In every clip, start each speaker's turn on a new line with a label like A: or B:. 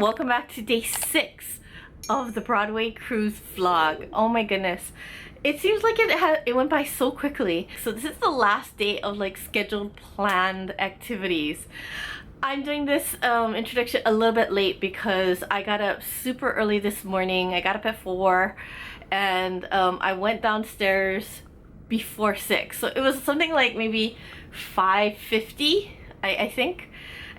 A: welcome back to day 6 of the Broadway Cruise vlog. Oh my goodness. It seems like it went by so quickly. So this is the last day of like scheduled planned activities. I'm doing this introduction a little bit late because I got up super early this morning. I got up at 4 and I went downstairs before 6. So it was something like maybe 5:50, I think.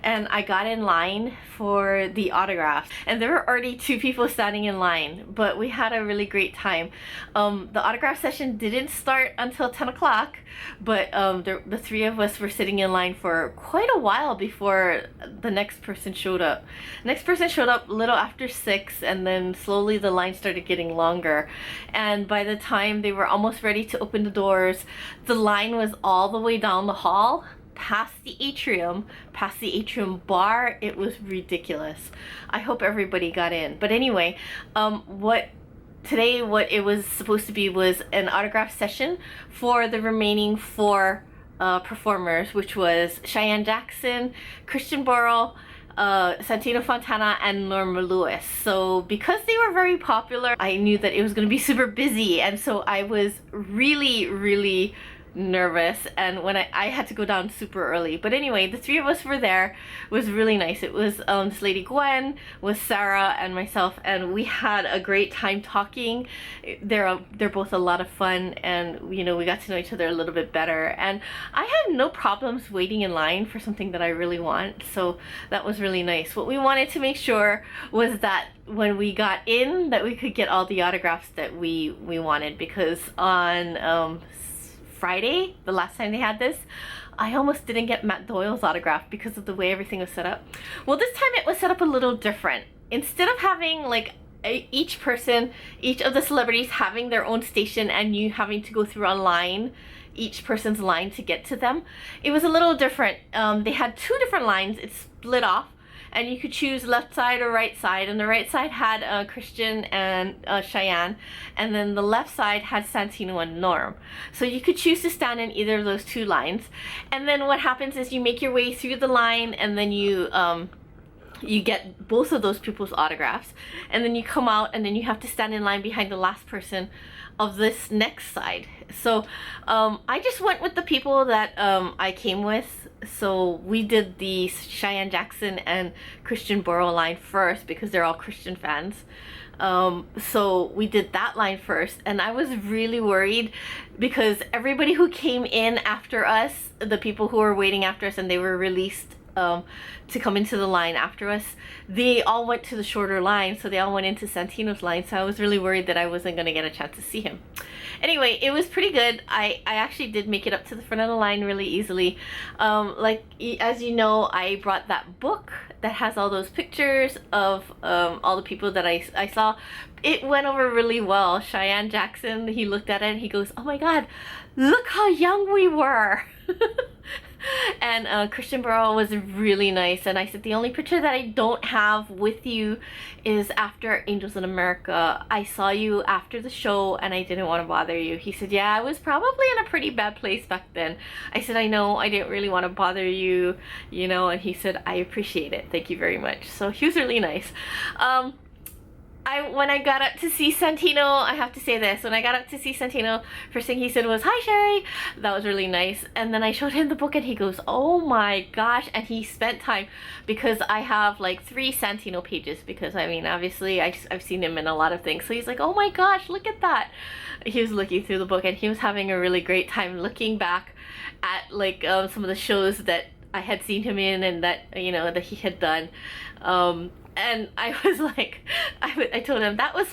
A: And I got in line for the autographs, and there were already 2 people standing in line, but we had a really great time. The autograph session didn't start until 10 o'clock, but the 3 of us were sitting in line for quite a while before the next person showed up. Next person showed up a little after 6, and then slowly the line started getting longer, and by the time they were almost ready to open the doors, the line was all the way down the hall past the atrium bar. It was ridiculous. I hope everybody got in. But anyway, what it was supposed to be was an autograph session for the remaining 4 performers, which was Cheyenne Jackson, Christian Borle, Santino Fontana, and Norma Lewis. So because they were very popular, I knew that it was going to be super busy, and so I was really nervous, and when I had to go down super early. But anyway, the 3 of us were there. It was really nice. It was this lady Gwen, with Sarah and myself, and we had a great time talking. They're both a lot of fun, and you know, we got to know each other a little bit better, and I had no problems waiting in line for something that I really want, so that was really nice. What we wanted to make sure was that when we got in, that we could get all the autographs that we wanted, because on Friday, the last time they had this, I almost didn't get Matt Doyle's autograph because of the way everything was set up. Well, this time it was set up a little different. Instead of having like each of the celebrities having their own station and you having to go through a line, each person's line to get to them, it was a little different. They had 2 different lines. It's split off, and you could choose left side or right side, and the right side had Christian and Cheyenne, and then the left side had Santino and Norm. So you could choose to stand in either of those 2 lines, and then what happens is you make your way through the line, and then you get both of those people's autographs, and then you come out, and then you have to stand in line behind the last person of this next side. So I just went with the people that I came with. So we did the Cheyenne Jackson and Christian Borle line first because they're all Christian fans. So we did that line first, and I was really worried because everybody who came in after us, the people who were waiting after us and they were released to come into the line after us, they all went to the shorter line, so they all went into Santino's line, so I was really worried that I wasn't going to get a chance to see him. Anyway, it was pretty good. I actually did make it up to the front of the line really easily. As you know, I brought that book that has all those pictures of all the people that I saw. It went over really well. Cheyenne Jackson, he looked at it and he goes, "Oh my god, look how young we were." And Christian Borle was really nice, and I said, the only picture that I don't have with you is after Angels in America. I saw you after the show and I didn't want to bother you. He said, yeah, I was probably in a pretty bad place back then. I said, I know, I didn't really want to bother you, you know, and he said, I appreciate it, thank you very much. So he was really nice. When I got up to see Santino, I have to say this, when I got up to see Santino, first thing he said was, "Hi Sherry." That was really nice. And then I showed him the book and he goes, "Oh my gosh." And he spent time, because I have like 3 Santino pages, because I mean, obviously I've seen him in a lot of things. So he's like, "Oh my gosh, look at that." He was looking through the book and he was having a really great time looking back at like some of the shows that I had seen him in and that, you know, that he had done. And I was like, I told him that was,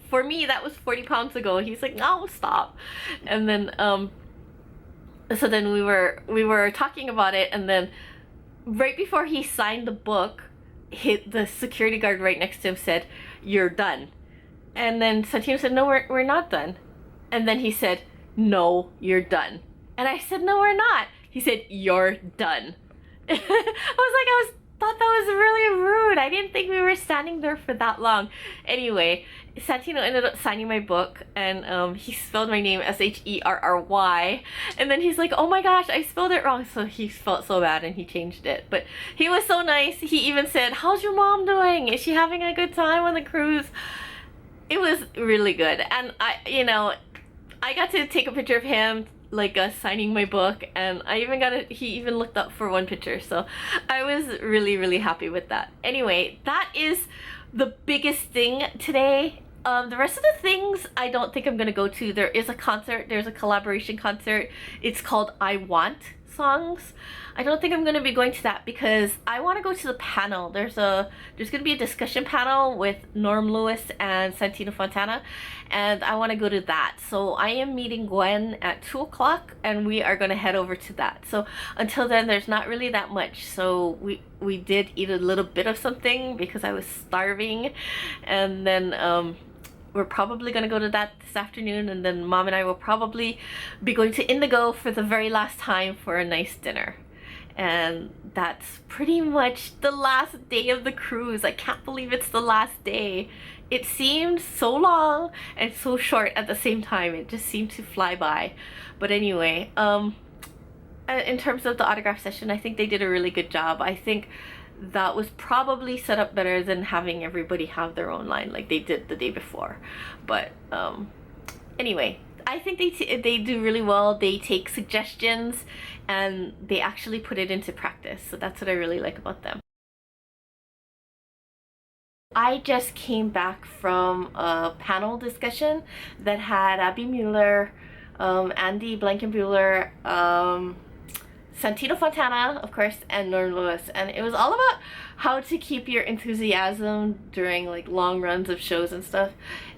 A: for me, that was 40 pounds ago. He's like, "No, stop." And then, so then we were talking about it, and then right before he signed the book, the security guard right next to him said, "You're done." And then Santino said, "No, we're not done." And then he said, "No, you're done." And I said, "No, we're not." He said, "You're done." I was thought that was really rude. I didn't think we were standing there for that long. Anyway, Santino ended up signing my book, and he spelled my name Sherry, and then he's like, oh my gosh, I spelled it wrong. So he felt so bad and he changed it. But he was so nice. He even said, how's your mom doing? Is she having a good time on the cruise? It was really good. And I got to take a picture of him, like signing my book, and he even looked up for one picture, so I was really happy with that. Anyway, that is the biggest thing today. The rest of the things I don't think I'm gonna go to. There is a concert, there's a collaboration concert. It's called I Want Songs. I don't think I'm gonna be going to that because I want to go to the panel. There's gonna be a discussion panel with Norm Lewis and Santino Fontana, and I want to go to that. So I am meeting Gwen at 2 o'clock, and we are gonna head over to that. So until then, there's not really that much. So we did eat a little bit of something because I was starving, and then we're probably gonna go to that this afternoon, and then Mom and I will probably be going to Indigo for the very last time for a nice dinner. And that's pretty much the last day of the cruise. I can't believe it's the last day. It seemed so long and so short at the same time. It just seemed to fly by. But anyway, in terms of the autograph session, I think they did a really good job. I think that was probably set up better than having everybody have their own line like they did the day before. But anyway, I think they do really well. They take suggestions and they actually put it into practice. So that's what I really like about them. I just came back from a panel discussion that had Abby Mueller, Andy Blankenbuehler, Santino Fontana, of course, and Norm Lewis, and it was all about how to keep your enthusiasm during like long runs of shows and stuff.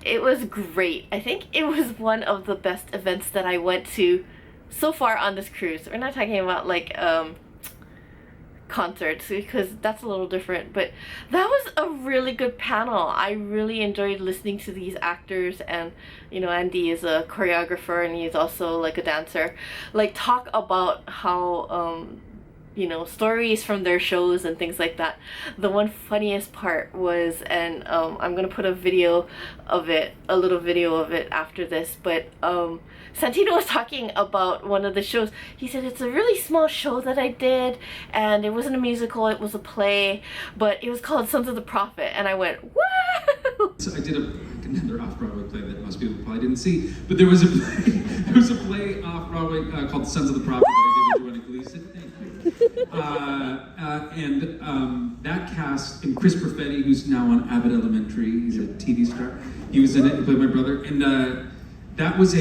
A: It was great. I think it was one of the best events that I went to so far on this cruise. We're not talking about like concerts because that's a little different, but that was a really good panel. I really enjoyed listening to these actors, and Andy is a choreographer and he's also like a dancer, like talk about how stories from their shows and things like that. The one funniest part was, and I'm gonna put a little video of it after this, but Santino was talking about one of the shows. He said, it's a really small show that I did, and it wasn't a musical, it was a play, but it was called Sons of the Prophet, and I went, woo!
B: So I did another off-Broadway play that most people probably didn't see, but there was a play off-Broadway called Sons of the Prophet that I did with Joanna Gleason. Thank you. And that cast, and Chris Perfetti, who's now on Abbott Elementary, he's a TV star, he was in it, he played my brother, and that was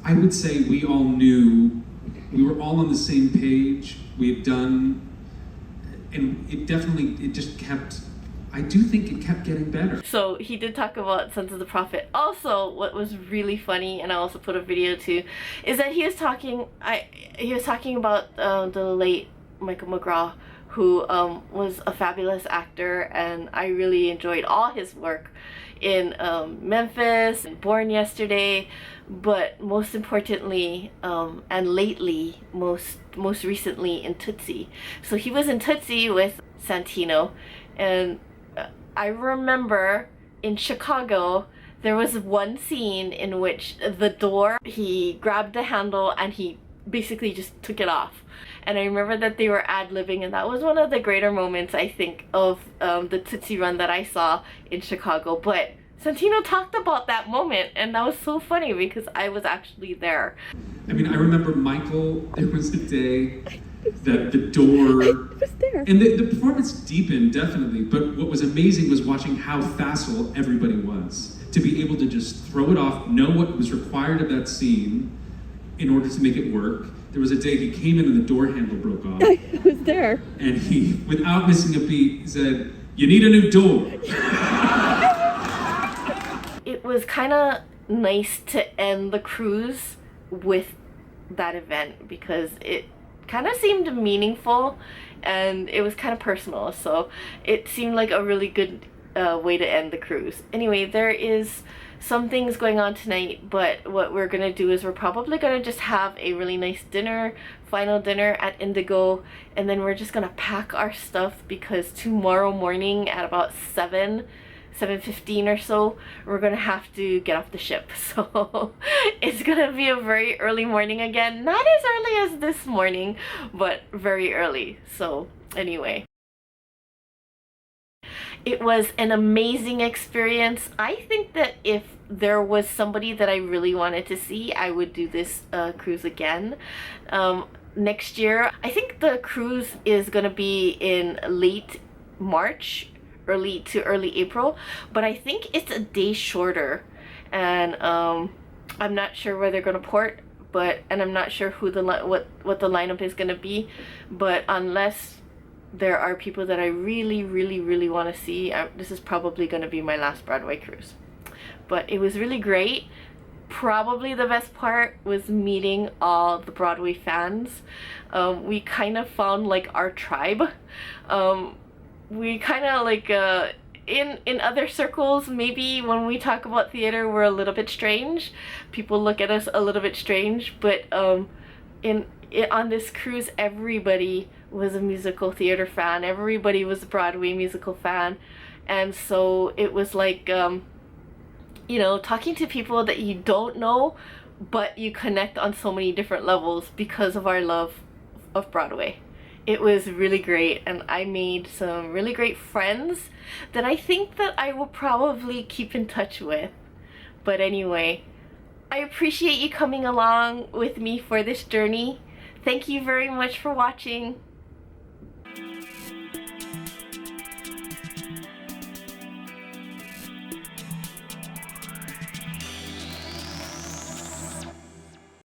B: I would say we all knew, we were all on the same page. We had done, and it just kept, I do think it kept getting better.
A: So he did talk about Sons of the Prophet. Also, what was really funny, and I also put a video too, is that he was talking about the late Michael McGraw, who was a fabulous actor, and I really enjoyed all his work in Memphis and Born Yesterday, but most importantly and lately, most recently in Tootsie. So he was in Tootsie with Santino, and I remember in Chicago there was one scene in which the door, he grabbed the handle and he basically just took it off. And I remember that they were ad-libbing, and that was one of the greater moments, I think, of the Tootsie Run that I saw in Chicago. But Santino talked about that moment, and that was so funny because I was actually there.
B: I mean, I remember Michael, there was a day that the door, was there. And the performance deepened, definitely, but what was amazing was watching how facile everybody was. To be able to just throw it off, know what was required of that scene in order to make it work. There was a day he came in and the door handle broke off.
C: I was there.
B: And he, without missing a beat, said, "You need a new door."
A: It was kind of nice to end the cruise with that event because it kind of seemed meaningful and it was kind of personal, so it seemed like a really good way to end the cruise. Anyway, there is some things going on tonight, but what we're gonna do is we're probably gonna just have a really nice dinner, final dinner at Indigo, and then we're just gonna pack our stuff because tomorrow morning at about 7:15 or so, we're gonna have to get off the ship. So it's gonna be a very early morning again. Not as early as this morning, but very early. So anyway. It was an amazing experience. I think that if there was somebody that I really wanted to see, I would do this cruise again. Next year, I think the cruise is gonna be in late March, early April, but I think it's a day shorter, and I'm not sure where they're gonna port, and I'm not sure who what the lineup is gonna be, but unless there are people that I really want to see, this is probably going to be my last Broadway cruise. But it was really great. Probably the best part was meeting all the Broadway fans. We kind of found like our tribe. We kind of like in other circles, maybe when we talk about theater, we're a little bit strange. People look at us a little bit strange, but on this cruise, everybody was a musical theater fan. Everybody was a Broadway musical fan. And so it was like, you know, talking to people that you don't know, but you connect on so many different levels because of our love of Broadway. It was really great, and I made some really great friends that I think that I will probably keep in touch with. But anyway, I appreciate you coming along with me for this journey. Thank you very much for watching.